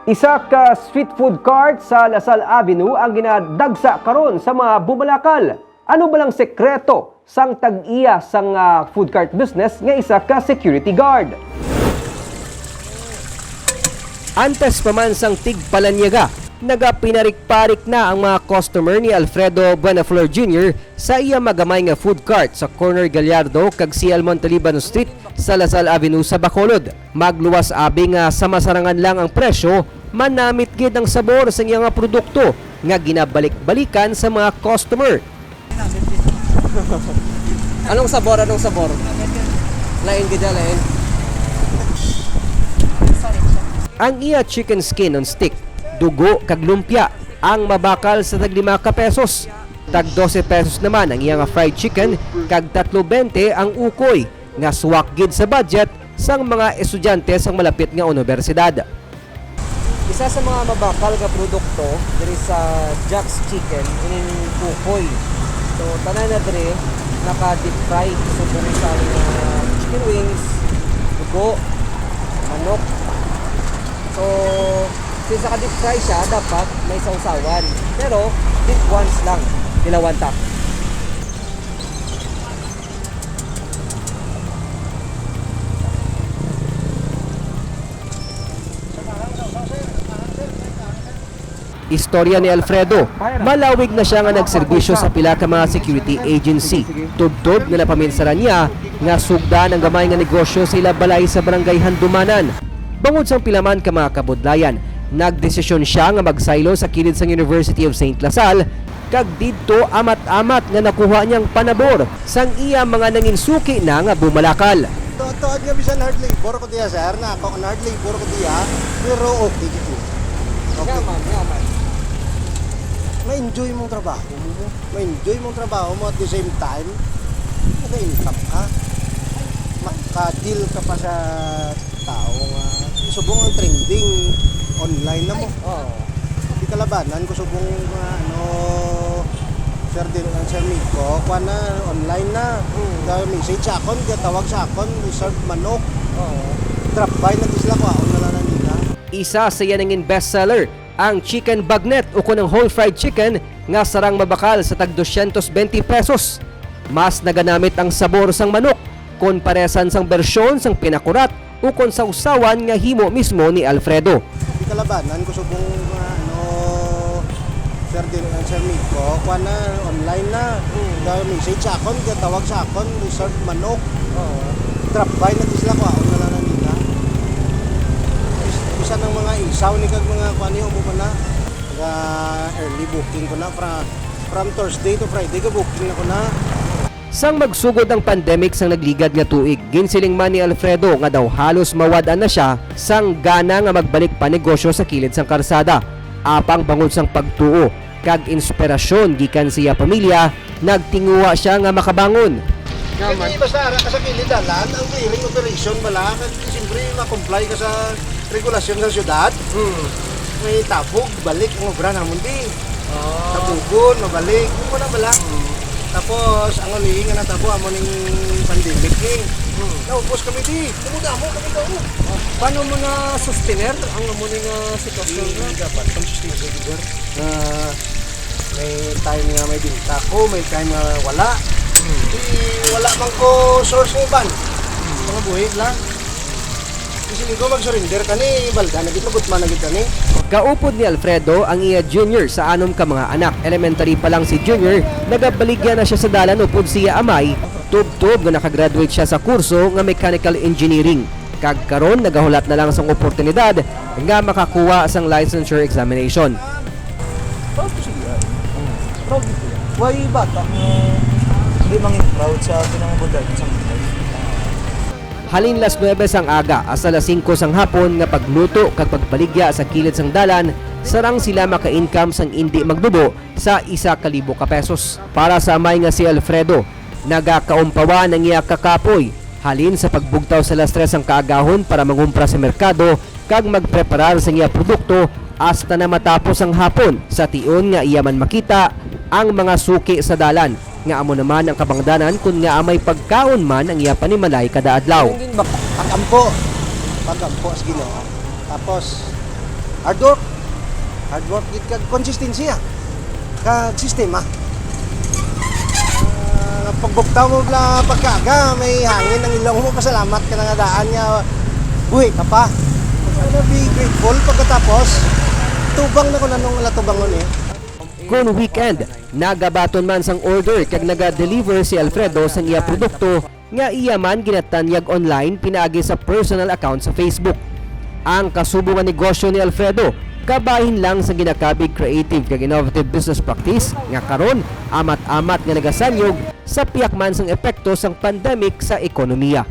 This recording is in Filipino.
Isa ka street food cart sa Lasal Avenue ang ginadagsa karon sa mga bumalakal. Ano ba lang sekreto sang tag-iya sang food cart business nga isa ka security guard? Antes pa man sang tigpalanyaga, nagapinarik-parik na ang mga customer ni Alfredo Buenaflor Jr. sa iya magamay nga food cart sa corner Gallardo kag CL Montalibano Street sa Lasal Avenue sa Bacolod. Magluwas abi nga sa masarangan lang ang presyo, manamit gid ang sabor sa iya nga produkto nga ginabalik-balikan sa mga customer. Anong sabor? Lain gid lain. Ang iya chicken skin on stick, dugo kag lumpia ang mabakal sa tag 5 ka pesos. Tag 12 pesos naman ang iya nga fried chicken kag 3.20 ang ukoy nga swak gid sa budget sang mga estudyante sang malapit nga universidad. Isa sa mga mabakal nga produkto diri sa Jack's Chicken ining ukoy. So tanan na diri naka deep fry subong sa chicken wings, dugo, manok. So since naka-deep fry siya, dapat may sausawan. Pero, deep once lang. Dilawan tap. Istorya ni Alfredo, malawig na siya nga nagserbisyo sa pila ka mga security agency. Tudtod nga napaminsaran niya nga sugdan ang gamay nga negosyo sa ila balay sa barangay Handumanan. Bangod sang pilaman ka mga kabudlayan, nagdesisyon siya nga magsaylo sa kilid sang University of St. Lasal kag didto amat-amat nga nakuha niyang panabor sang iya mga nanginsuki na nga bumalakal. Tuod nga bisan hard labor ko diya sir, na ako hard labor ko diya, pero okay dito. Okay. Yaman. Ma-enjoy mong trabaho mo. Ma-enjoy mong trabaho mo at the same time, naka-income ka. Maka-deal ka pa sa tao nga. Subong ang trending online na mo. Di kalabanan ko subong Sir Miko, kuha na online na. Message sa akon, tawag sa akon, reserve manok. Drop by na sila ko, ako na lang nila. Isa sa yanangin bestseller ang chicken bagnet o kunang whole fried chicken nga sarang mabakal sa tag 220 pesos. Mas naganamit ang sabor sang manok kon paresan sang bersyon sang pinakurat o kon sa usawan nga himo mismo ni Alfredo. Di kalabanan ko subong Sir Miko, kuha na online na. Message sa akon, tawag sa akon, reserve manok. Drop by na sila ko, ako na lang nila. Isa ng mga isaw ni kag mga kuha niyo mo na. Early booking ko na from Thursday to Friday ka booking na ko na. Sang magsugod ang pandemic sang nagligad nga tuig, ginsiling man ni Alfredo nga daw halos mawad-an na siya sang gana nga magbalik pa negosyo sa kilid sang karsada. Apang bangod sang pagtuo kag inspirasyon gikan siya pamilya, nagtinguwa siya nga makabangon. Kasi basta ara ka sa kilid dalan, ang clearing operation bala, kag siyempre ma-comply ka sa regulasyon sa syudad. May tabog, balik ang obra namon di. Tabugon, mabalik, mo na bala. Tapos ang ulihin nga natabo amo ning pandemic ni. Naupos kami di. Tumuda mo kami daw. Paano mga sustainer ang amo ning sitwasyon nga? Dapat pang sustain sa lugar. May time nga may binta ko, may time nga wala. Wala man ko source ng iban. Mga buhig lang. Kasi ko mag-surrender ka ni balda na gito gutman na gito ni. Kaupod ni Alfredo ang iya junior sa anom ka mga anak. Elementary pa lang si junior, nagabaligya na siya sa dalan upod siya amay. Tub-tub nga nakagraduate siya sa kurso nga mechanical engineering. Kag karon nagahulat na lang sang oportunidad nga makakuha sang licensure examination. Proud ko siya. Proud ko siya. Why bata hindi mangin proud sa pinangabudan sa mga. Halin las 9 sang aga, asa las 5 sang hapon nga pagluto kag pagbaligya sa kilid sang dalan, sarang sila maka-income sang hindi magdubo sa 1,000 ka pesos. Para sa amay nga si Alfredo, nagakaumpawa ng iya kakapoy, halin sa pagbugtaw sa las 3 sang kaagahon para mangumpra sa merkado kag magpreparar sa iya produkto hasta na matapos ang hapon sa tion nga iya man makita ang mga suki sa dalan. Nga amo naman ang kabangdanan kung nga amay pagkaon man ang iya panimalay kada adlaw. Pagampo as Ginoo. Tapos hard work gid kag consistency kag sistema. Pagbuktaw mo bla pagkaga, may hangin ang ilong mo, pasalamat ka na nga daan niya. Buhi ka pa. Be grateful pagkatapos. Tubang na ko na nung latubangon Kung weekend, nagabaton man sang order kag naga-deliver si Alfredo sang iya produkto nga iya man ginatanyag online pinaagi sa personal account sa Facebook. Ang kasubo nga negosyo ni Alfredo kabahin lang sa ginakabig creative kag innovative business practice nga karon amat-amat nga nagasanyog sa piyakman sang epekto sang pandemic sa ekonomiya.